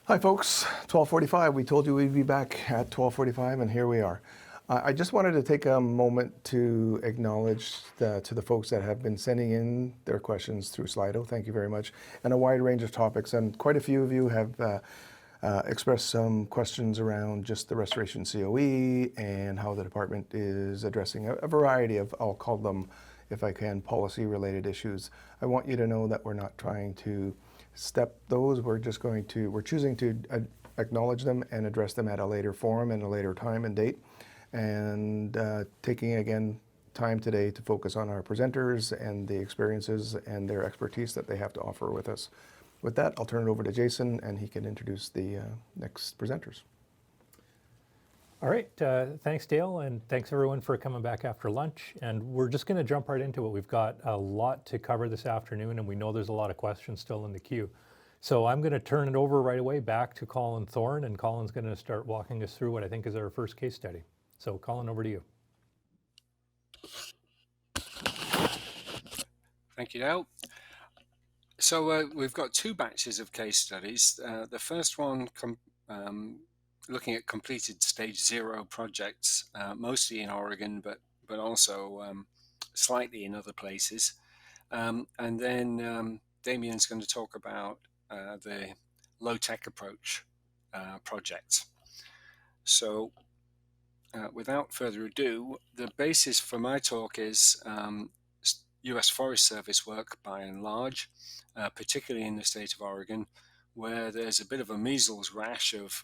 Hi folks, 12:45. We told you we'd be back at 12:45 and here we are. I just wanted to take a moment to acknowledge to the folks that have been sending in their questions through Slido. Thank you very much. And a wide range of topics. And quite a few of you have expressed some questions around just the restoration COE and how the department is addressing a variety of, I'll call them, if I can, policy related issues. I want you to know that we're not trying to step those. We're choosing to acknowledge them and address them at a later forum and a later time and date. And taking again time today to focus on our presenters and the experiences and their expertise that they have to offer with us. With that, I'll turn it over to Jason and he can introduce the next presenters. All right, thanks Dale, and thanks everyone for coming back after lunch. And we're just going to jump right into it. We've got a lot to cover this afternoon, and we know there's a lot of questions still in the queue. So I'm going to turn it over right away back to Colin Thorne, and Colin's going to start walking us through what I think is our first case study. So Colin, over to you. Thank you, Dale. So we've got two batches of case studies. The first one looking at completed stage 0 projects, mostly in Oregon, but also slightly in other places. And then Damien's going to talk about the low-tech approach projects. So without further ado, the basis for my talk is US Forest Service work by and large, particularly in the state of Oregon, where there's a bit of a measles rash of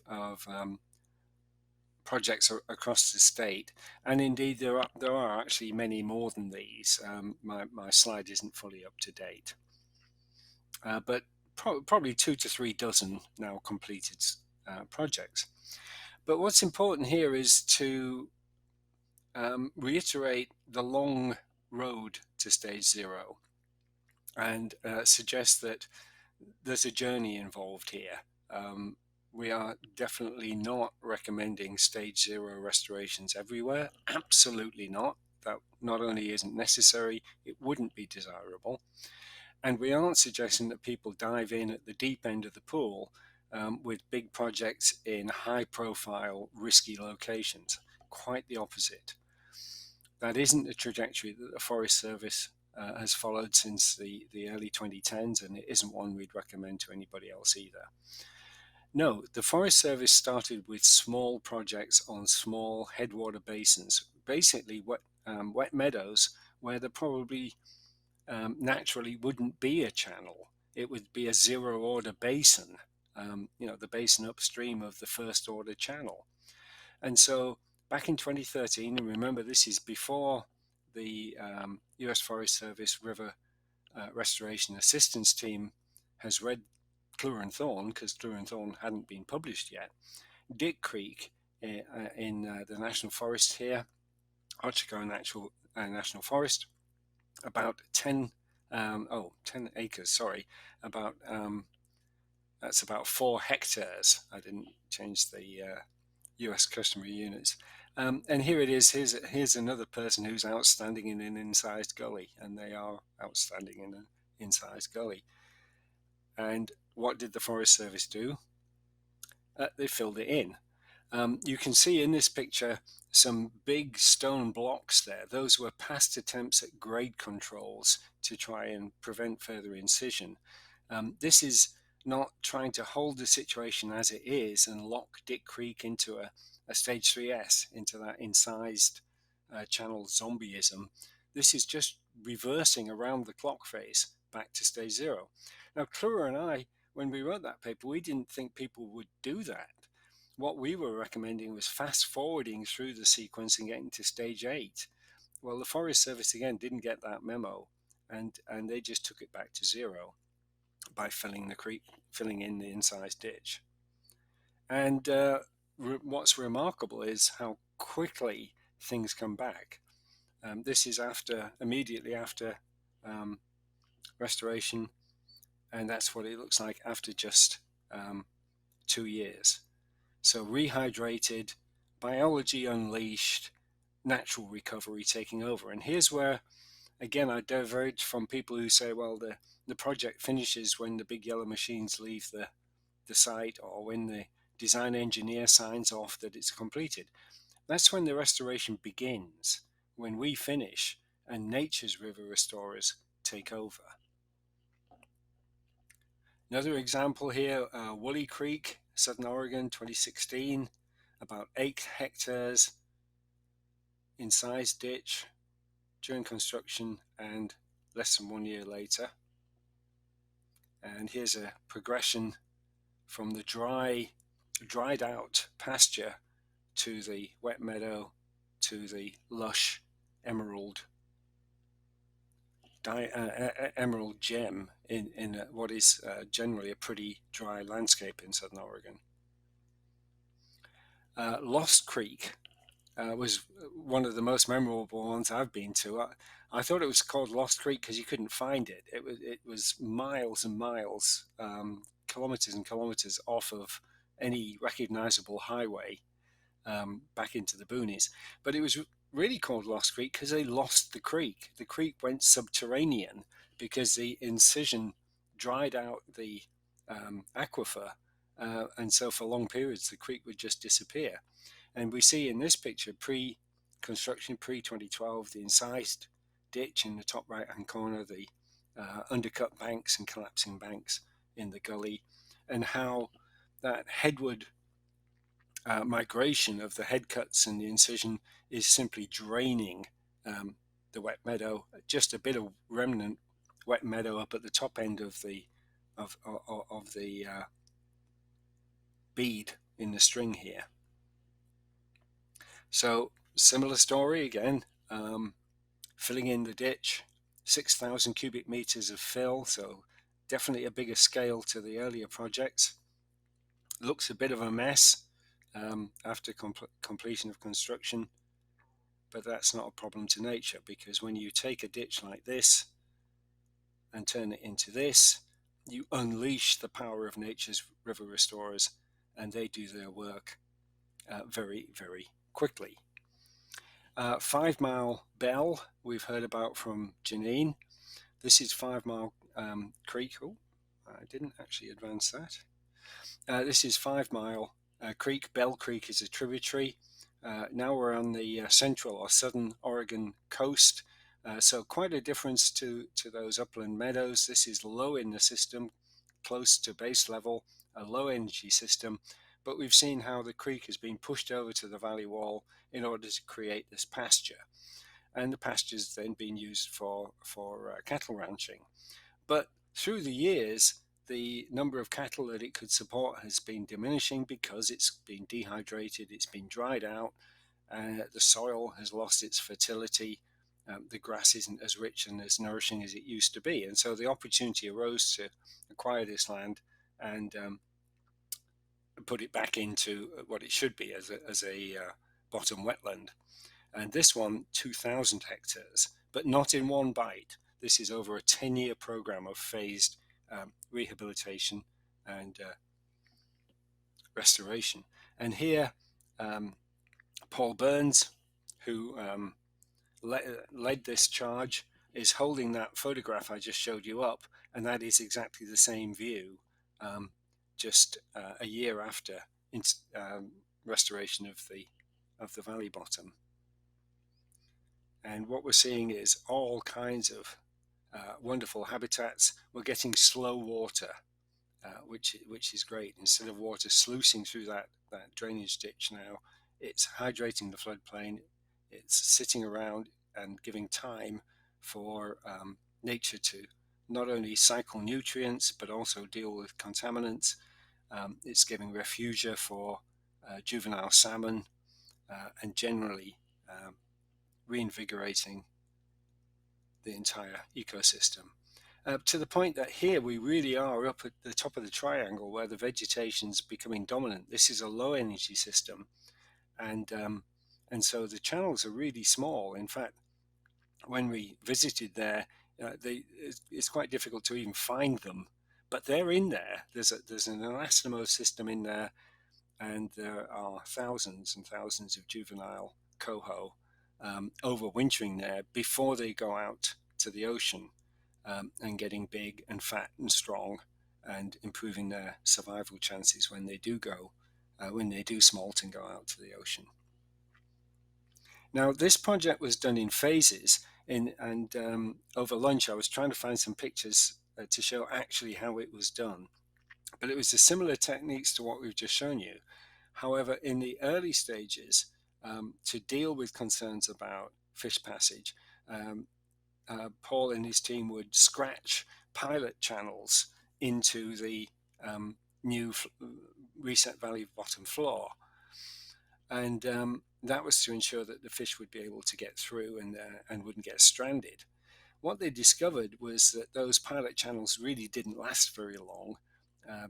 projects across the state. And indeed, there are actually many more than these. My slide isn't fully up to date. But probably 2 to 3 dozen now completed projects. But what's important here is to reiterate the long road to stage 0 and suggest that there's a journey involved here. We are definitely not recommending stage 0 restorations everywhere. Absolutely not. That not only isn't necessary, it wouldn't be desirable. And we aren't suggesting that people dive in at the deep end of the pool with big projects in high profile, risky locations. Quite the opposite. That isn't the trajectory that the Forest Service has followed since the early 2010s, and it isn't one we'd recommend to anybody else either. No, the Forest Service started with small projects on small headwater basins, basically wet meadows where there probably naturally wouldn't be a channel. It would be a zero order basin, the basin upstream of the first order channel. And so back in 2013, and remember this is before the US Forest Service River Restoration Assistance Team has read Colin Thorne, because Colin Thorne hadn't been published yet. Dick Creek in the National Forest here, Otsego National Forest, about 10 acres, sorry, about that's about 4 hectares. I didn't change the US customary units. And here it is. Here's another person who's outstanding in an incised gully, and they are outstanding in an incised gully. And what did the Forest Service do? They filled it in. You can see in this picture some big stone blocks there. Those were past attempts at grade controls to try and prevent further incision. This is not trying to hold the situation as it is and lock Dick Creek into a stage 3S, into that incised channel zombieism. This is just reversing around the clock phase back to stage 0. Now, Clura and I, when we wrote that paper, we didn't think people would do that. What we were recommending was fast forwarding through the sequence and getting to stage 8. Well, the Forest Service again didn't get that memo, and they just took it back to 0 by filling in the incised ditch. And what's remarkable is how quickly things come back. This is immediately after restoration, and that's what it looks like after just 2 years. So rehydrated, biology unleashed, natural recovery taking over. And here's where, again, I diverge from people who say, well, the project finishes when the big yellow machines leave the site or when the design engineer signs off that it's completed. That's when the restoration begins, when we finish and nature's river restorers take over. Another example here, Woolly Creek, Southern Oregon, 2016, about 8 hectares incised ditch during construction and less than 1 year later. And here's a progression from the dried out pasture to the wet meadow to the lush emerald emerald gem in what is generally a pretty dry landscape in Southern Oregon. Lost Creek was one of the most memorable ones I've been to. I thought it was called Lost Creek because you couldn't find it. It was miles and miles, kilometers and kilometers off of any recognizable highway back into the boonies. But it was really called Lost Creek because they lost the creek. The creek went subterranean because the incision dried out the aquifer, and so for long periods the creek would just disappear. And we see in this picture, pre-construction, pre-2012, the incised ditch in the top right-hand corner, the undercut banks and collapsing banks in the gully, and how that headward migration of the head cuts and the incision is simply draining the wet meadow. Just a bit of remnant wet meadow up at the top end of the bead in the string here. So similar story again, filling in the ditch, 6,000 cubic meters of fill, so definitely a bigger scale to the earlier projects. Looks a bit of a mess after completion of construction, but that's not a problem to nature, because when you take a ditch like this and turn it into this, you unleash the power of nature's river restorers, and they do their work very, very quickly. 5 Mile Bell, we've heard about from Janine. This is 5 Mile Creek. Oh, I didn't actually advance that. This is 5 Mile Creek. Bell Creek is a tributary. Now we're on the central or southern Oregon coast. So quite a difference to those upland meadows. This is low in the system, close to base level, a low energy system. But we've seen how the creek has been pushed over to the valley wall in order to create this pasture. And the pasture is then being used for cattle ranching. But through the years, the number of cattle that it could support has been diminishing because it's been dehydrated, it's been dried out, and the soil has lost its fertility. The grass isn't as rich and as nourishing as it used to be. And so the opportunity arose to acquire this land and put it back into what it should be as a bottom wetland. And this one, 2,000 hectares, but not in one bite. This is over a 10-year program of phased rehabilitation and restoration. And here, Paul Burns, who led this charge, is holding that photograph I just showed you up, and that is exactly the same view, just a year after restoration of the valley bottom. And what we're seeing is all kinds of wonderful habitats. We're getting slow water, which is great. Instead of water sluicing through that drainage ditch now, it's hydrating the floodplain. It's sitting around and giving time for nature to not only cycle nutrients, but also deal with contaminants. It's giving refugia for juvenile salmon and generally reinvigorating the entire ecosystem. To the point that here we really are up at the top of the triangle where the vegetation's becoming dominant. This is a low energy system, and so the channels are really small. In fact, when we visited there, it's quite difficult to even find them, but they're in there. There's an anastomose system in there, and there are thousands and thousands of juvenile coho overwintering there before they go out to the ocean and getting big and fat and strong and improving their survival chances when they do smolt and go out to the ocean. Now, this project was done in phases, and over lunch I was trying to find some pictures to show actually how it was done. But it was a similar techniques to what we've just shown you. However, in the early stages, to deal with concerns about fish passage, Paul and his team would scratch pilot channels into the new Reset Valley bottom floor. And that was to ensure that the fish would be able to get through and wouldn't get stranded. What they discovered was that those pilot channels really didn't last very long.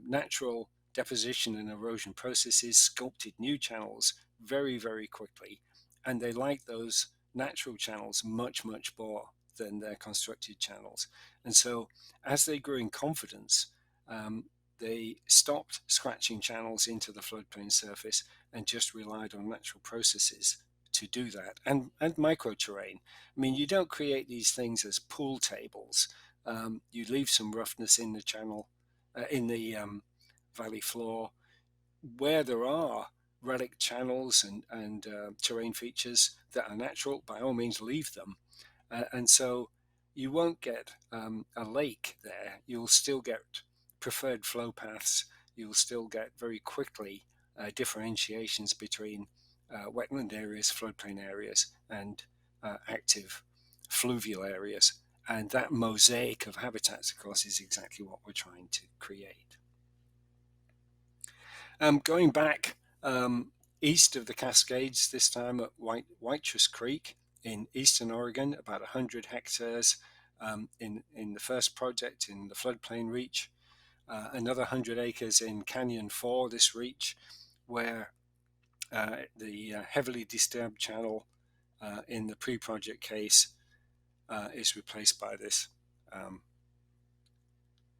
Natural deposition and erosion processes sculpted new channels very, very quickly, and they liked those natural channels much, much more than their constructed channels. And so as they grew in confidence, they stopped scratching channels into the floodplain surface and just relied on natural processes to do that, and microterrain. I mean, you don't create these things as pool tables. You leave some roughness in the channel, in the valley floor. Where there are relic channels and terrain features that are natural, by all means leave them. And so you won't get a lake there. You'll still get preferred flow paths. You'll still get very quickly differentiations between wetland areas, floodplain areas, and active fluvial areas. And that mosaic of habitats, of course, is exactly what we're trying to create. Going back east of the Cascades, this time at Whitetress Creek in eastern Oregon, about 100 hectares in the first project in the floodplain reach, another 100 acres in Canyon 4, this reach, where the heavily disturbed channel in the pre-project case is replaced by this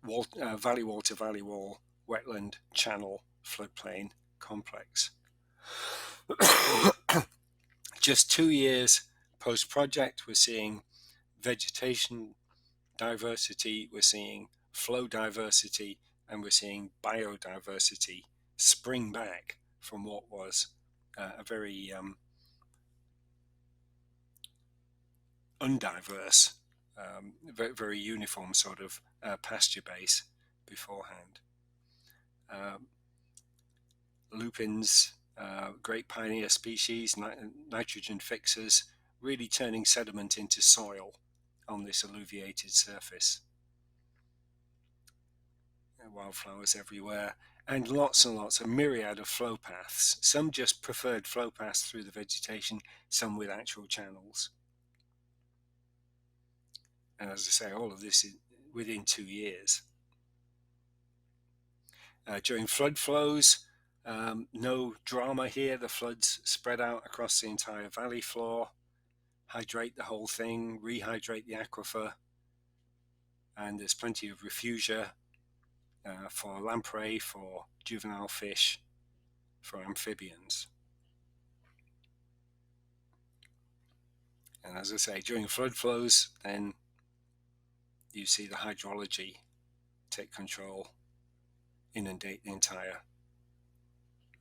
valley wall to valley wall wetland channel floodplain complex. Just 2 years post-project, we're seeing vegetation diversity, we're seeing flow diversity, and we're seeing biodiversity spring back from what was a very undiverse, very uniform sort of pasture base beforehand. Lupins, great pioneer species, nitrogen fixers, really turning sediment into soil on this alluviated surface. Wildflowers everywhere, and lots of myriad of flow paths, some just preferred flow paths through the vegetation, some with actual channels. And as I say, all of this is within 2 years. During flood flows, no drama here. The floods spread out across the entire valley floor, hydrate the whole thing, rehydrate the aquifer, and there's plenty of refugia for lamprey, for juvenile fish, for amphibians. And as I say, during flood flows, then you see the hydrology take control, inundate the entire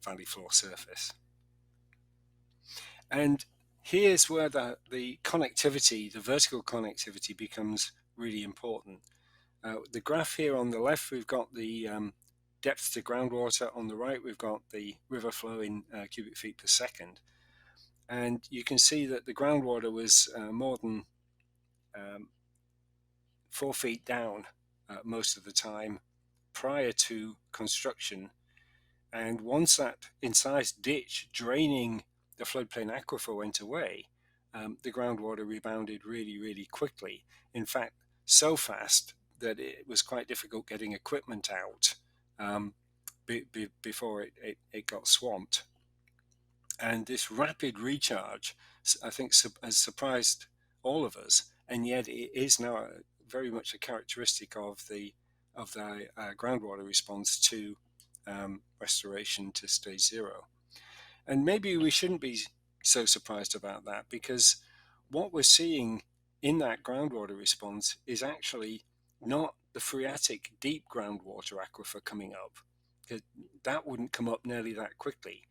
valley floor surface. And here's where the connectivity, the vertical connectivity, becomes really important. The graph here on the left, we've got the depth to groundwater. On the right, we've got the river flow in cubic feet per second. And you can see that the groundwater was more than 4 feet down most of the time prior to construction. And once that incised ditch draining the floodplain aquifer went away, the groundwater rebounded really, really quickly. In fact, so fast that it was quite difficult getting equipment out before it got swamped. And this rapid recharge, I think, has surprised all of us, and yet it is now very much a characteristic of the groundwater response to restoration to stage 0. And maybe we shouldn't be so surprised about that, because what we're seeing in that groundwater response is actually not the phreatic deep groundwater aquifer coming up, because that wouldn't come up nearly that quickly.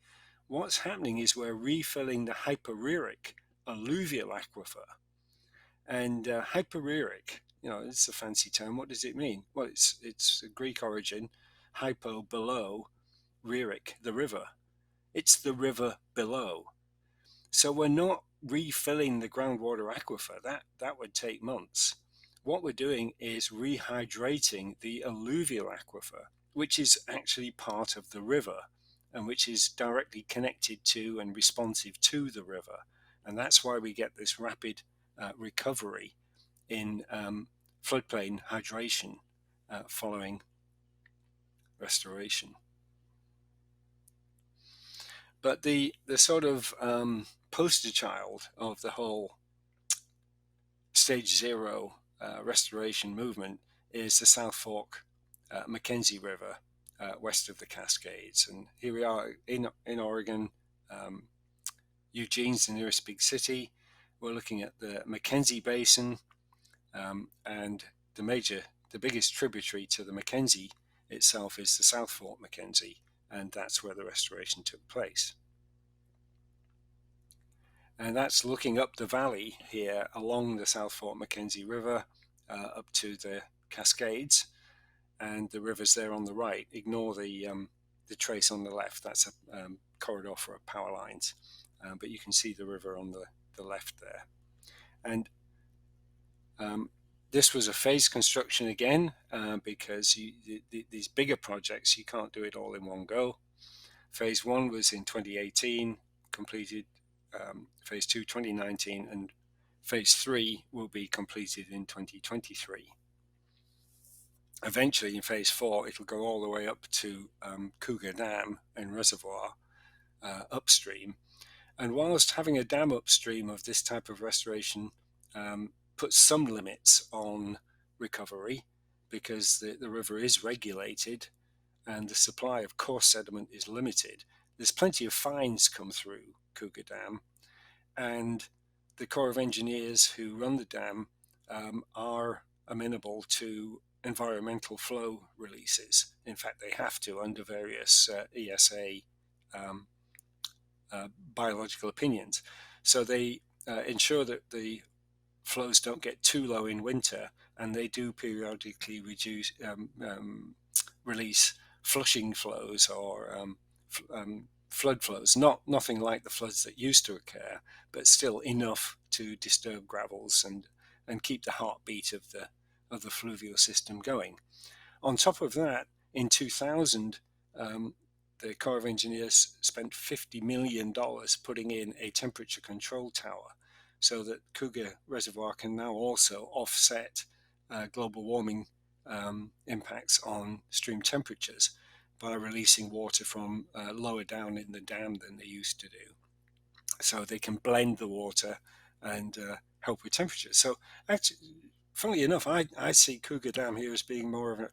What's happening is we're refilling the hyperrheic alluvial aquifer. And hyperrheic, it's a fancy term. What does it mean? Well, it's a Greek origin, hypo, below, rheic, the river. It's the river below. So we're not refilling the groundwater aquifer. That would take months. What we're doing is rehydrating the alluvial aquifer, which is actually part of the river and which is directly connected to and responsive to the river. And that's why we get this rapid recovery in floodplain hydration following restoration. But the sort of poster child of the whole stage zero restoration movement is the South Fork Mackenzie River west of the Cascades. And here we are in Oregon. Eugene's the nearest big city. We're looking at the Mackenzie Basin, and the biggest tributary to the Mackenzie itself is the South Fork Mackenzie, and that's where the restoration took place. And that's looking up the valley here along the South Fork Mackenzie River up to the Cascades, and the river's there on the right. Ignore the trace on the left. That's a corridor for power lines, but you can see the river on the left there. And this was a phased construction again, because these bigger projects, you can't do it all in one go. Phase 1 was in 2018, completed. Phase 2, 2019, and Phase 3 will be completed in 2023. Eventually, in Phase 4, it'll go all the way up to Cougar Dam and Reservoir upstream. And whilst having a dam upstream of this type of restoration puts some limits on recovery, because the river is regulated and the supply of coarse sediment is limited, there's plenty of fines come through Cougar Dam, and the Corps of Engineers who run the dam are amenable to environmental flow releases. In fact, they have to under various ESA biological opinions. So they ensure that the flows don't get too low in winter, and they do periodically release flushing flows or flood flows. Nothing like the floods that used to occur, but still enough to disturb gravels and keep the heartbeat of the fluvial system going. On top of that, in 2000, the Corps of Engineers spent $50 million putting in a temperature control tower, so that Cougar Reservoir can now also offset global warming impacts on stream temperatures by releasing water from lower down in the dam than they used to do. So they can blend the water and help with temperature. So actually, funnily enough, I see Cougar Dam here as being more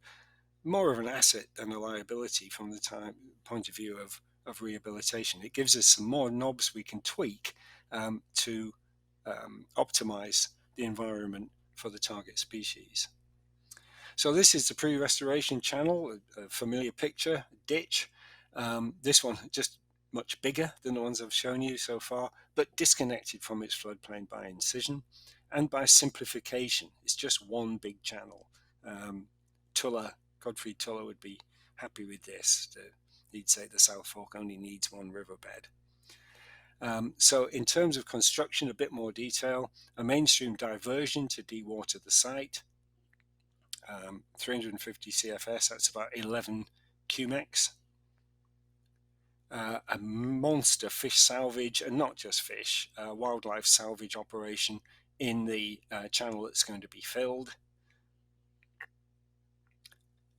of an asset than a liability from the point of view of rehabilitation. It gives us some more knobs we can tweak to optimize the environment for the target species. So this is the pre-restoration channel, a familiar picture, ditch. This one just much bigger than the ones I've shown you so far, but disconnected from its floodplain by incision and by simplification. It's just one big channel. Godfrey Tuller would be happy with this. He'd say the South Fork only needs one riverbed. So in terms of construction, a bit more detail: a mainstream diversion to dewater the site, 350 CFS, that's about 11 cumecs. A monster fish salvage, and not just fish, wildlife salvage operation in the channel that's going to be filled.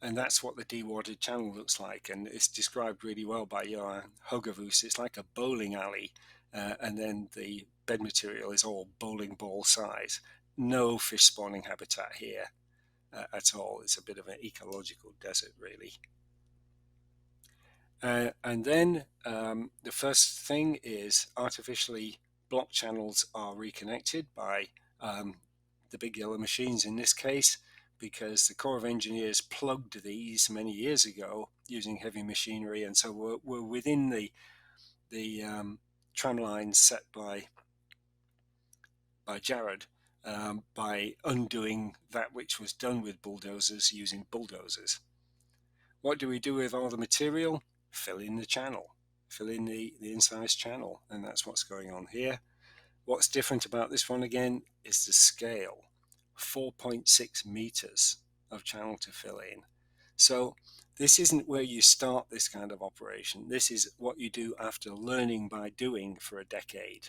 And that's what the dewatered channel looks like, and it's described really well by Johan Hogevus. It's like a bowling alley, and then the bed material is all bowling ball size. No fish spawning habitat here at all. It's a bit of an ecological desert, really. And then the first thing is artificially blocked channels are reconnected by the big yellow machines in this case, because the Corps of Engineers plugged these many years ago using heavy machinery, and so we're within the tram lines set by Jared, by undoing that which was done with bulldozers using bulldozers. What do we do with all the material? Fill in the channel, fill in the incised channel, and that's what's going on here. What's different about this one again is the scale, 4.6 meters of channel to fill in. So this isn't where you start this kind of operation. This is what you do after learning by doing for a decade,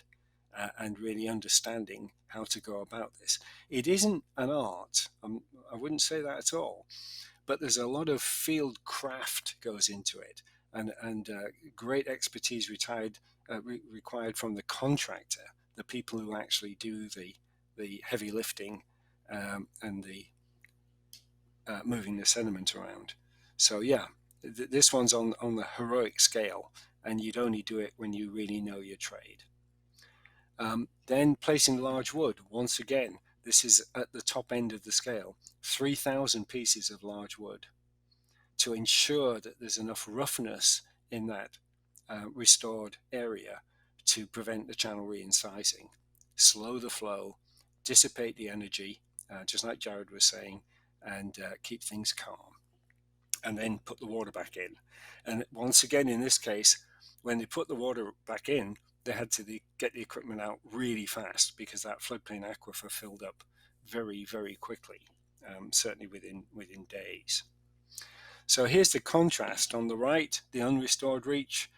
and really understanding how to go about this. It isn't an art. I wouldn't say that at all. But there's a lot of field craft goes into it, and great expertise required from the contractor, the people who actually do the heavy lifting, and the moving the sediment around. So yeah, this one's on the heroic scale, and you'd only do it when you really know your trade. Then placing large wood, once again, this is at the top end of the scale, 3,000 pieces of large wood to ensure that there's enough roughness in that restored area to prevent the channel re-incising, slow the flow, dissipate the energy, just like Jared was saying, and keep things calm. And then put the water back in. And once again, in this case, when they put the water back in, they had to get the equipment out really fast because that floodplain aquifer filled up very, very quickly, certainly within days. So here's the contrast. On the right, the unrestored reach,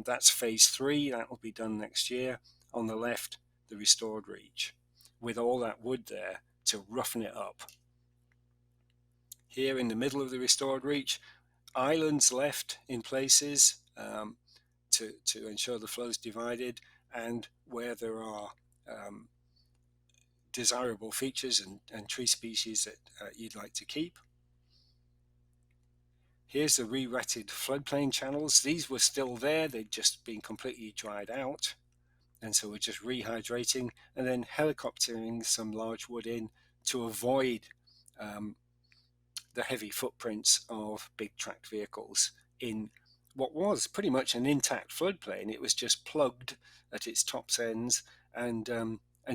that's phase 3, that will be done next year. On the left, the restored reach, with all that wood there to roughen it up. Here in the middle of the restored reach, islands left in places to ensure the flow is divided, and where there are desirable features and tree species that you'd like to keep. Here's the re-wetted floodplain channels. These were still there, they'd just been completely dried out, and so we're just rehydrating and then helicoptering some large wood in to avoid the heavy footprints of big tracked vehicles in what was pretty much an intact floodplain. It was just plugged at its top ends and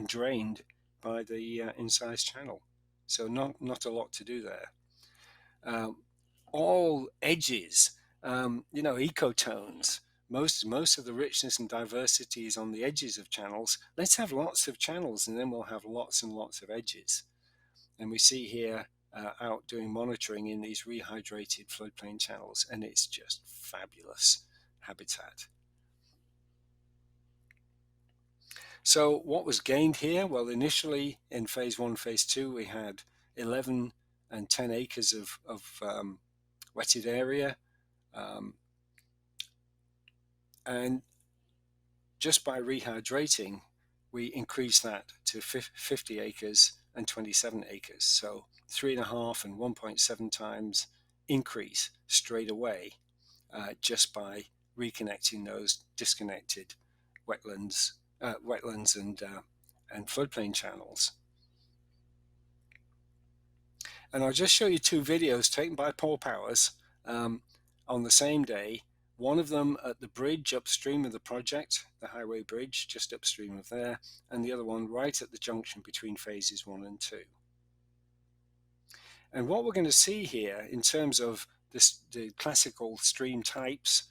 drained by the incised channel. So not a lot to do there. All edges, ecotones. Most of the richness and diversity is on the edges of channels. Let's have lots of channels, and then we'll have lots and lots of edges. And we see here out doing monitoring in these rehydrated floodplain channels, and it's just fabulous habitat. So what was gained here? Well, initially in phase 1, phase 2, we had 11 and 10 acres of wetted area, and just by rehydrating, we increased that to 50 acres and 27 acres. So 3.5 and 1.7 times increase straight away, just by reconnecting those disconnected wetlands and floodplain channels. And I'll just show you 2 videos taken by Paul Powers on the same day. One of them at the bridge upstream of the project, the highway bridge just upstream of there, and the other one right at the junction between phases 1 and 2. And what we're going to see here in terms of the classical stream types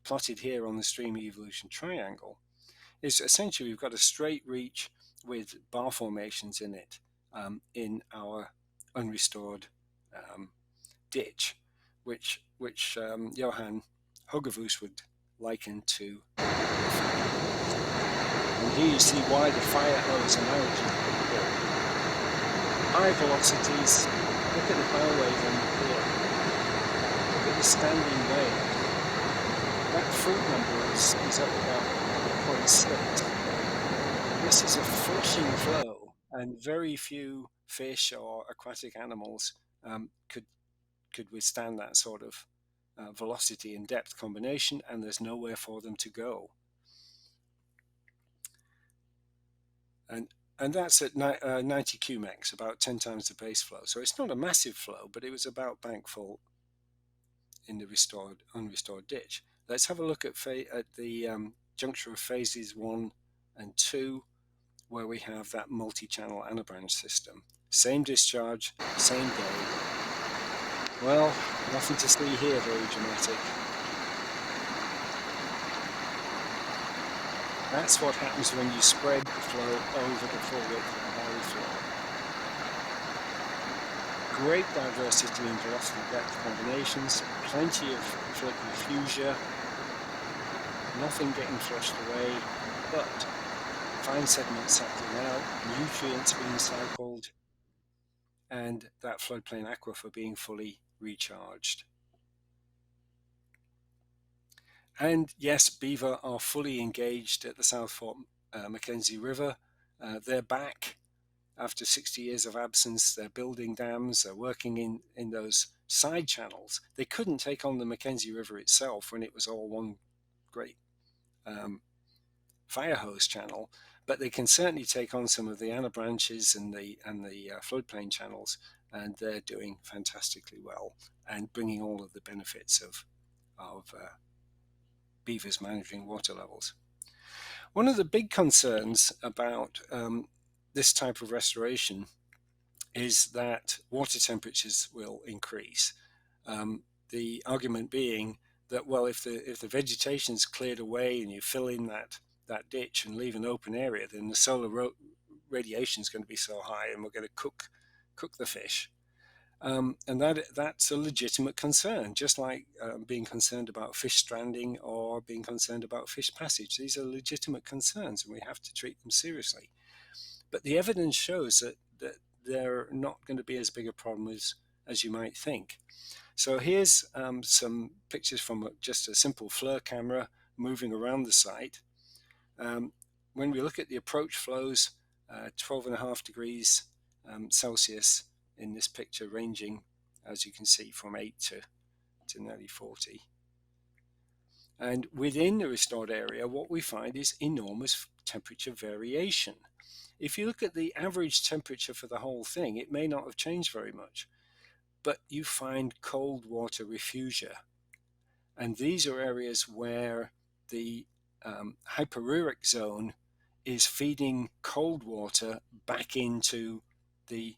plotted here on the stream evolution triangle is essentially we've got a straight reach with bar formations in it in our unrestored ditch, which Johan Hogevus would liken to fire. And here you see why the fire hose analogy. High velocities. Look at the bow wave on here. Look at the standing wave. That fruit number is up about 0.6. This is a flushing flow, and very few fish or aquatic animals could withstand that sort of velocity and depth combination, and there's nowhere for them to go. And and that's at 90 cumex, about 10 times the base flow. So it's not a massive flow, but it was about bank full in the unrestored ditch. Let's have a look at the juncture of phases 1 and 2, where we have that multi-channel anabranch system. Same discharge, same day. Well, nothing to see here, very dramatic. That's what happens when you spread the flow over the full width of the Barry flow. Great diversity in velocity depth combinations, plenty of fluid diffusion, nothing getting flushed away, but fine sediment settling out, nutrients being cycled, and that floodplain aquifer being fully recharged. And yes, beaver are fully engaged at the South Fork Mackenzie River. They're back after 60 years of absence. They're building dams, they're working in those side channels. They couldn't take on the Mackenzie River itself when it was all one great fire hose channel, but they can certainly take on some of the Anna branches and the floodplain channels, and they're doing fantastically well and bringing all of the benefits of beavers managing water levels. One of the big concerns about this type of restoration is that water temperatures will increase. The argument being that, well, if the vegetation's cleared away and you fill in that ditch and leave an open area, then the solar radiation is going to be so high, and we're going to cook the fish. And that's a legitimate concern, just like being concerned about fish stranding or being concerned about fish passage. These are legitimate concerns, and we have to treat them seriously. But the evidence shows that they're not going to be as big a problem as you might think. So here's some pictures from just a simple FLIR camera moving around the site. When we look at the approach flows, 12.5 degrees Celsius in this picture, ranging, as you can see, from 8 to nearly 40. And within the restored area, what we find is enormous temperature variation. If you look at the average temperature for the whole thing, it may not have changed very much, but you find cold water refugia. And these are areas where the hyperuric zone is feeding cold water back into the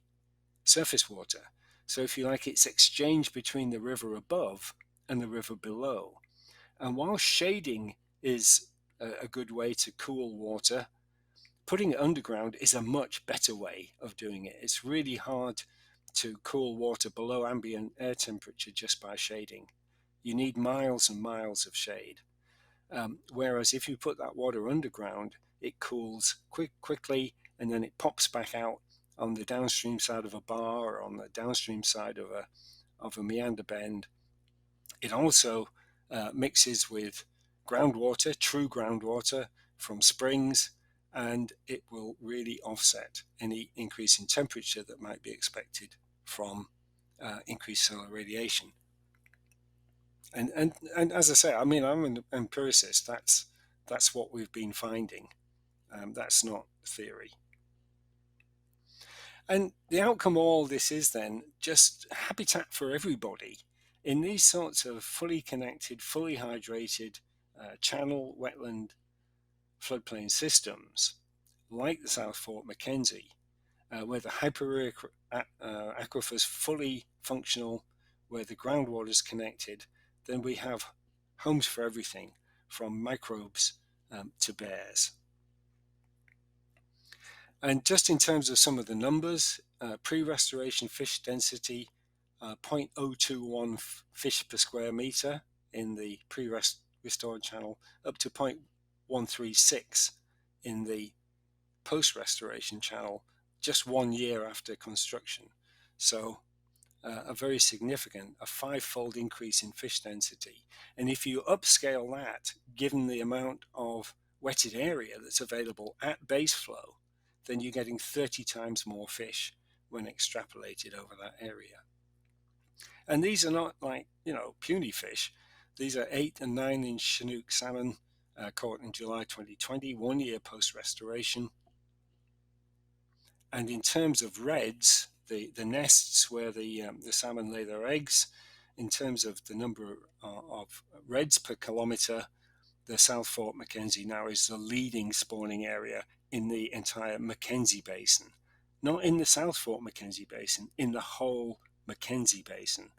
surface water. So if you like, it's exchange between the river above and the river below. And while shading is a good way to cool water, putting it underground is a much better way of doing it. It's really hard to cool water below ambient air temperature just by shading. You need miles and miles of shade. Whereas if you put that water underground, it cools quickly, and then it pops back out on the downstream side of a bar or on the downstream side of a meander bend. It also mixes with groundwater, true groundwater from springs, and it will really offset any increase in temperature that might be expected from increased solar radiation. And as I say, I mean, I'm an empiricist. That's what we've been finding. That's not theory. And the outcome of all this is then just habitat for everybody in these sorts of fully connected, fully hydrated channel, wetland, floodplain systems, like the South Fork Mackenzie, where the hyperuric aquifer is fully functional, where the groundwater is connected. Then we have homes for everything, from microbes to bears. And just in terms of some of the numbers, pre-restoration fish density, 0.021 fish per square meter in the pre-restored channel, up to 0.136 in the post-restoration channel, just 1 year after construction. So a very significant, a 5-fold increase in fish density. And if you upscale that, given the amount of wetted area that's available at base flow, then you're getting 30 times more fish when extrapolated over that area. And these are not like, puny fish. These are 8 and 9-inch Chinook salmon caught in July 2020, 1 year post-restoration. And in terms of reds, the nests where the salmon lay their eggs, in terms of the number of reds per kilometre, the South Fork Mackenzie now is the leading spawning area in the entire Mackenzie Basin. Not in the South Fork Mackenzie Basin, in the whole Mackenzie Basin,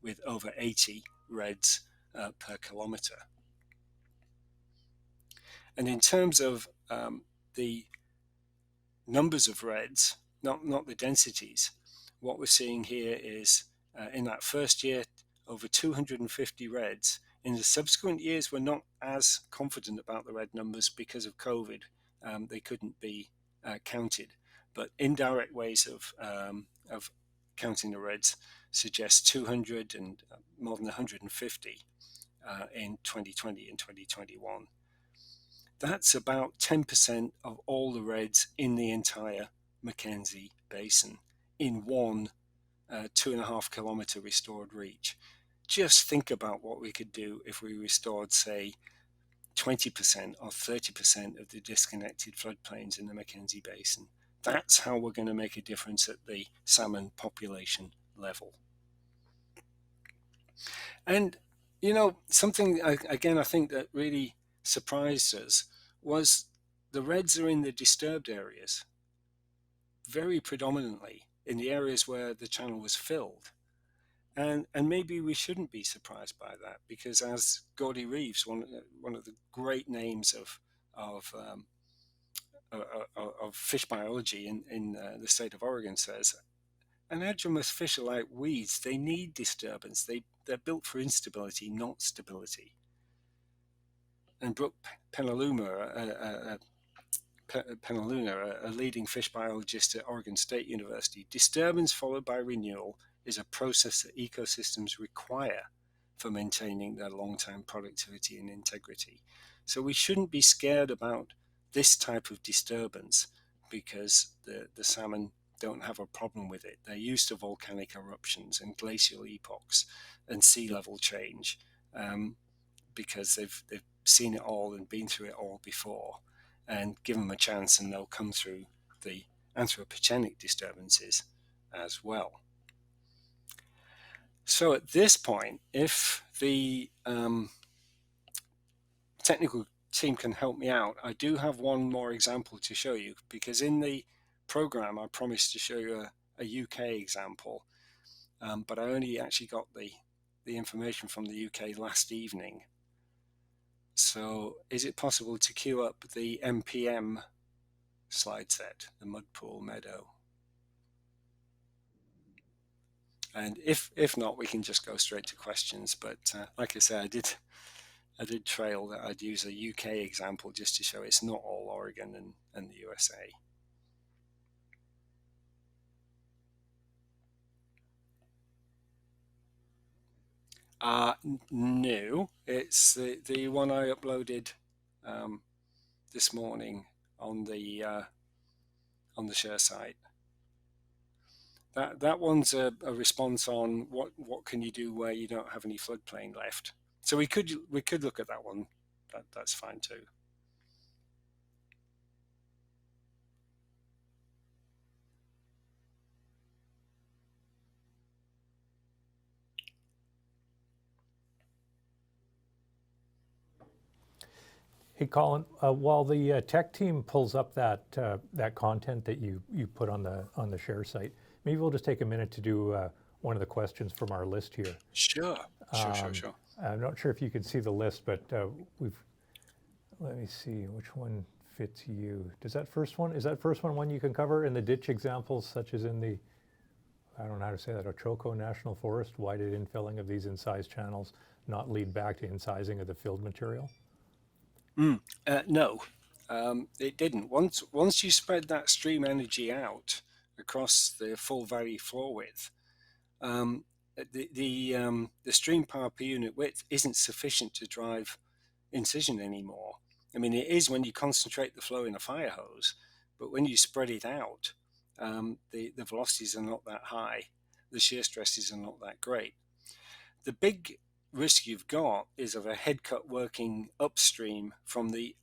with over 80 reds per kilometre. And in terms of the numbers of reds, not the densities, what we're seeing here is in that first year, over 250 reds. In the subsequent years, we're not as confident about the red numbers because of COVID. They couldn't be counted, but indirect ways of counting the reds suggest 200 and more than 150 in 2020 and 2021. That's about 10% of all the reds in the entire Mackenzie Basin in one 2.5 kilometre restored reach. Just think about what we could do if we restored, say, 20% or 30% of the disconnected floodplains in the Mackenzie Basin. That's how we're going to make a difference at the salmon population level. And, you know, something, again, I think that really surprised us was the reds are in the disturbed areas, very predominantly in the areas where the channel was filled. And maybe we shouldn't be surprised by that, because as Gordy Reeves, one of the great names of fish biology in the state of Oregon, says, anadromous fish are like weeds. They need disturbance. They're built for instability, not stability. And Brooke Penaluna, a leading fish biologist at Oregon State University, disturbance followed by renewal is a process that ecosystems require for maintaining their long-term productivity and integrity. So we shouldn't be scared about this type of disturbance because the salmon don't have a problem with it. They're used to volcanic eruptions and glacial epochs and sea level change because they've seen it all and been through it all before. And give them a chance and they'll come through the anthropogenic disturbances as well. So at this point, if the technical team can help me out, I do have one more example to show you, because in the program I promised to show you a UK example, but I only actually got the information from the UK last evening. So is it possible to queue up the MPM slide set, the mud pool meadow? And if not, we can just go straight to questions. But like I said, I did trail that I'd use a UK example just to show it's not all Oregon and the USA. No, it's the one I uploaded this morning on the share site. That one's a response on what can you do where you don't have any floodplain left. So we could look at that one. That's fine too. Hey, Colin, while the tech team pulls up that content that you put on the share site, maybe we'll just take a minute to do one of the questions from our list here. Sure. I'm not sure if you can see the list, but let me see which one fits you. Is that first one one you can cover? In the ditch examples, such as in the, I don't know how to say that, Ochoco National Forest, why did infilling of these incised channels not lead back to incising of the filled material? No, it didn't. Once you spread that stream energy out across the full valley floor width, the stream power per unit width isn't sufficient to drive incision anymore. I mean, it is when you concentrate the flow in a fire hose, but when you spread it out, the velocities are not that high, the shear stresses are not that great. The big risk you've got is of a head cut working upstream from the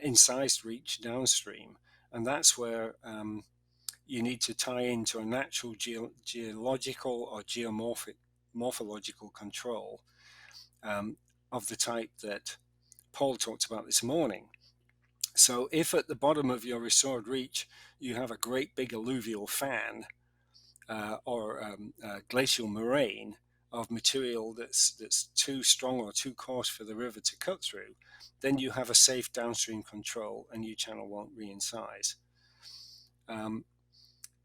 incised reach downstream, and that's where you need to tie into a natural geological or morphological control of the type that Paul talked about this morning. So if at the bottom of your restored reach you have a great big alluvial fan or glacial moraine of material that's too strong or too coarse for the river to cut through, then you have a safe downstream control and your channel won't re-incise.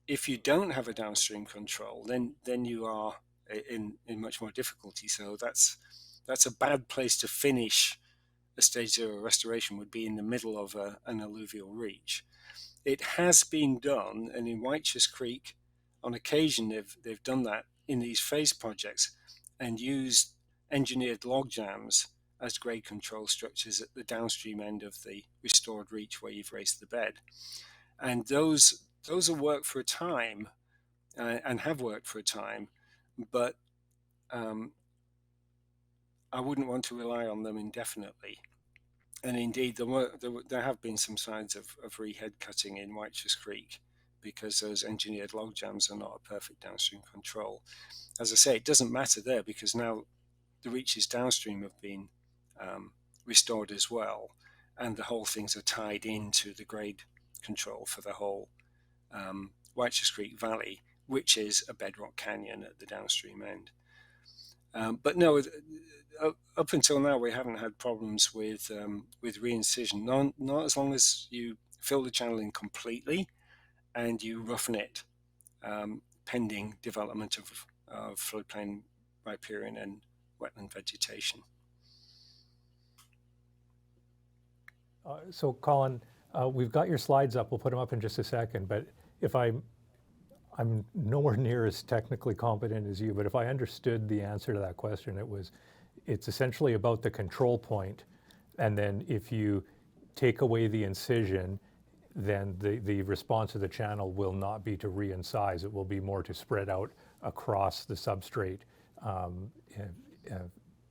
If you don't have a downstream control, then you are in much more difficulty. So that's a bad place to finish a stage 0 restoration, would be in the middle of an alluvial reach. It has been done, and in White's Creek, on occasion they've done that in these phase projects and used engineered log jams as grade control structures at the downstream end of the restored reach where you've raised the bed. And those will work for a time and have worked for a time, but I wouldn't want to rely on them indefinitely. And indeed, there have been some signs of rehead cutting in White's Creek because those engineered log jams are not a perfect downstream control. As I say, it doesn't matter there because now the reaches downstream have been restored as well, and the whole things are tied into the grade control for the whole White's Creek Valley, which is a bedrock canyon at the downstream end. But no, up until now we haven't had problems with re-incision. Not as long as you fill the channel in completely and you roughen it, pending development of floodplain, riparian, and wetland vegetation. So Colin, we've got your slides up. We'll put them up in just a second. But if I'm nowhere near as technically competent as you, but if I understood the answer to that question, it's essentially about the control point, and then if you take away the incision, then the response of the channel will not be to re-incise. It will be more to spread out across the substrate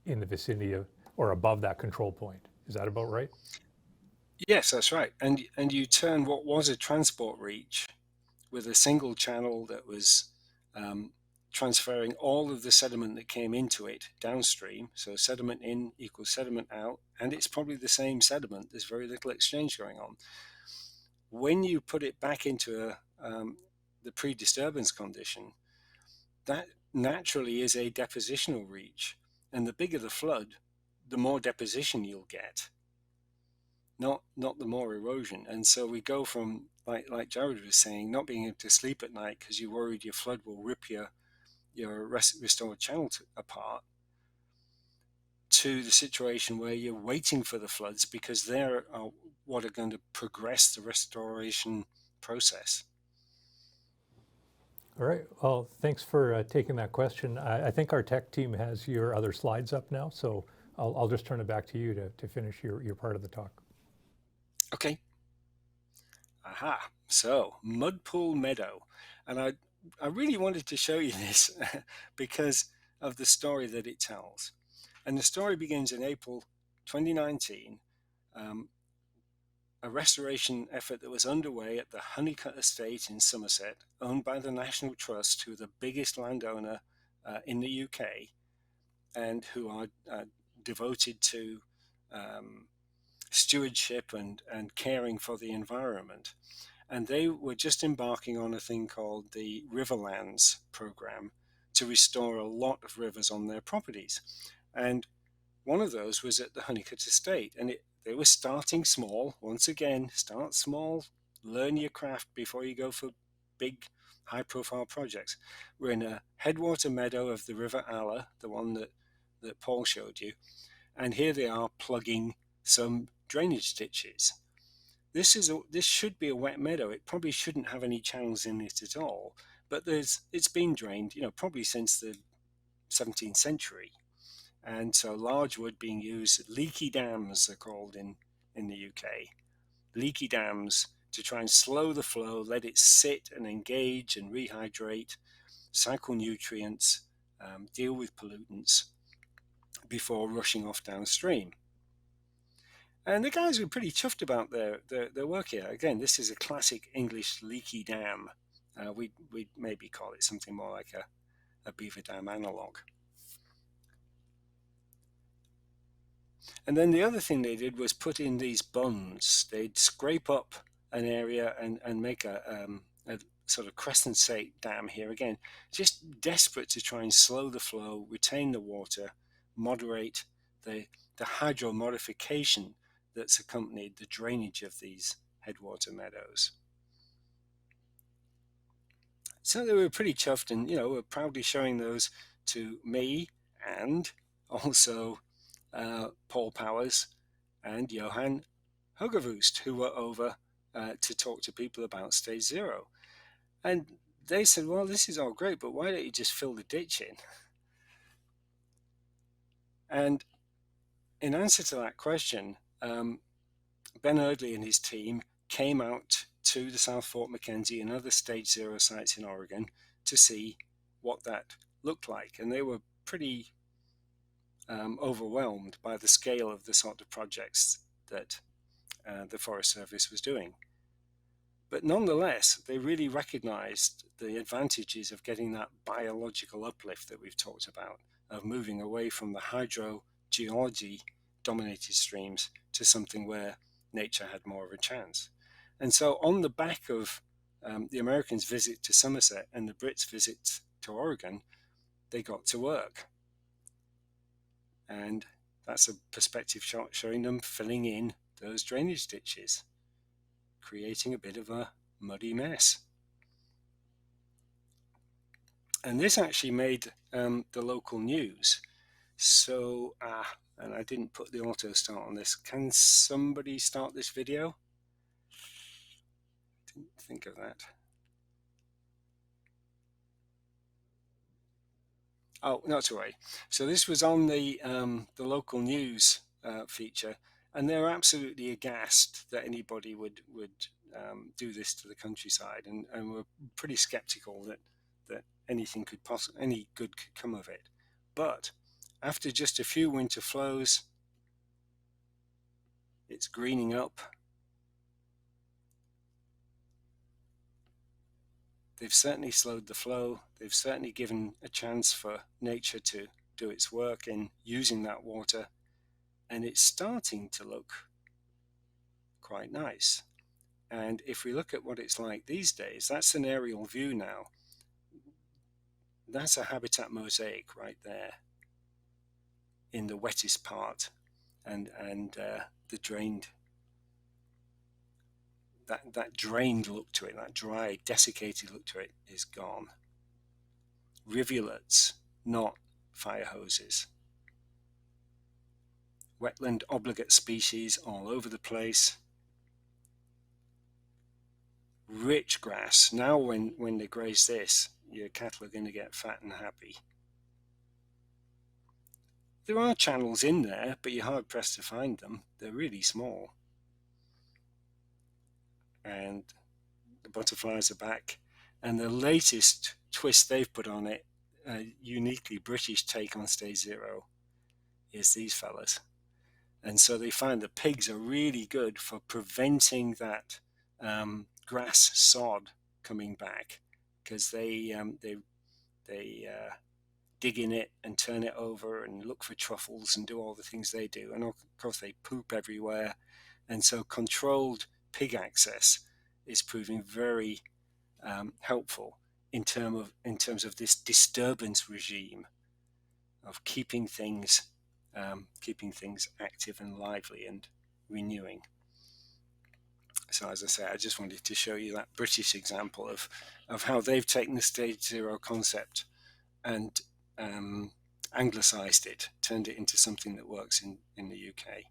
in the vicinity of or above that control point. Is that about right? Yes, that's right. And you turn what was a transport reach with a single channel that was transferring all of the sediment that came into it downstream. So sediment in equals sediment out, and it's probably the same sediment. There's very little exchange going on. When you put it back into the pre-disturbance condition, that naturally is a depositional reach. And the bigger the flood, the more deposition you'll get, not the more erosion. And so we go from, like Jared was saying, not being able to sleep at night because you're worried your flood will rip your restored channel apart, to the situation where you're waiting for the floods because they're what are going to progress the restoration process. All right. Well, thanks for taking that question. I think our tech team has your other slides up now, so I'll just turn it back to you to finish your part of the talk. Okay. Aha. So, Mudpool Meadow. And I really wanted to show you this because of the story that it tells. And the story begins in April 2019, a restoration effort that was underway at the Honeycutt Estate in Somerset, owned by the National Trust, who are the biggest landowner in the UK and who are devoted to stewardship and caring for the environment. And they were just embarking on a thing called the Riverlands program to restore a lot of rivers on their properties. And one of those was at the Honeycutt Estate. And they were starting small. Once again, start small, learn your craft before you go for big, high-profile projects. We're in a headwater meadow of the River Aller, the one that Paul showed you. And here they are plugging some drainage ditches. This should be a wet meadow. It probably shouldn't have any channels in it at all, but it's been drained, probably since the 17th century. And so large wood being used, leaky dams they're called in the UK. Leaky dams to try and slow the flow, let it sit and engage and rehydrate, cycle nutrients, deal with pollutants before rushing off downstream. And the guys were pretty chuffed about their work here. Again, this is a classic English leaky dam we'd maybe call it something more like a beaver dam analog. And then the other thing they did was put in these bunds. They'd scrape up an area and make a sort of crescent-shaped dam here again, just desperate to try and slow the flow, retain the water, moderate the hydro modification that's accompanied the drainage of these headwater meadows. So they were pretty chuffed, and were proudly showing those to me and also Paul Powers and Johan Hogervoost, who were over to talk to people about stage zero. And they said, well, this is all great, but why don't you just fill the ditch in? And in answer to that question, Ben Eardley and his team came out to the South Fort McKenzie and other stage zero sites in Oregon to see what that looked like. And they were pretty overwhelmed by the scale of the sort of projects that the Forest Service was doing. But nonetheless, they really recognized the advantages of getting that biological uplift that we've talked about, of moving away from the hydrogeology dominated streams to something where nature had more of a chance. And so on the back of the Americans' visit to Somerset and the Brits' visit to Oregon, they got to work. And that's a perspective shot showing them filling in those drainage ditches, creating a bit of a muddy mess. And this actually made the local news. So, and I didn't put the auto start on this. Can somebody start this video? Didn't think of that. Oh, not to worry. So this was on the local news feature, and they're absolutely aghast that anybody would do this to the countryside, and were pretty skeptical that anything any good could come of it. But after just a few winter flows, it's greening up. They've certainly slowed the flow. They've certainly given a chance for nature to do its work in using that water, and it's starting to look quite nice. And if we look at what it's like these days, that's an aerial view now. That's a habitat mosaic right there in the wettest part, and the drained, that drained look to it, that dry, desiccated look to it is gone. Rivulets, not fire hoses. Wetland obligate species all over the place. Rich grass. Now when they graze this, your cattle are going to get fat and happy. There are channels in there, but you're hard pressed to find them. They're really small. And the butterflies are back. And the latest twist they've put on it, a uniquely British take on stage zero, is these fellas. And so they find that pigs are really good for preventing that grass sod coming back, because they dig in it and turn it over and look for truffles and do all the things they do. And of course they poop everywhere. And so controlled pig access is proving very helpful in terms of this disturbance regime of keeping things active and lively and renewing. So as I say, I just wanted to show you that British example of how they've taken the stage zero concept and anglicized it, turned it into something that works in the UK.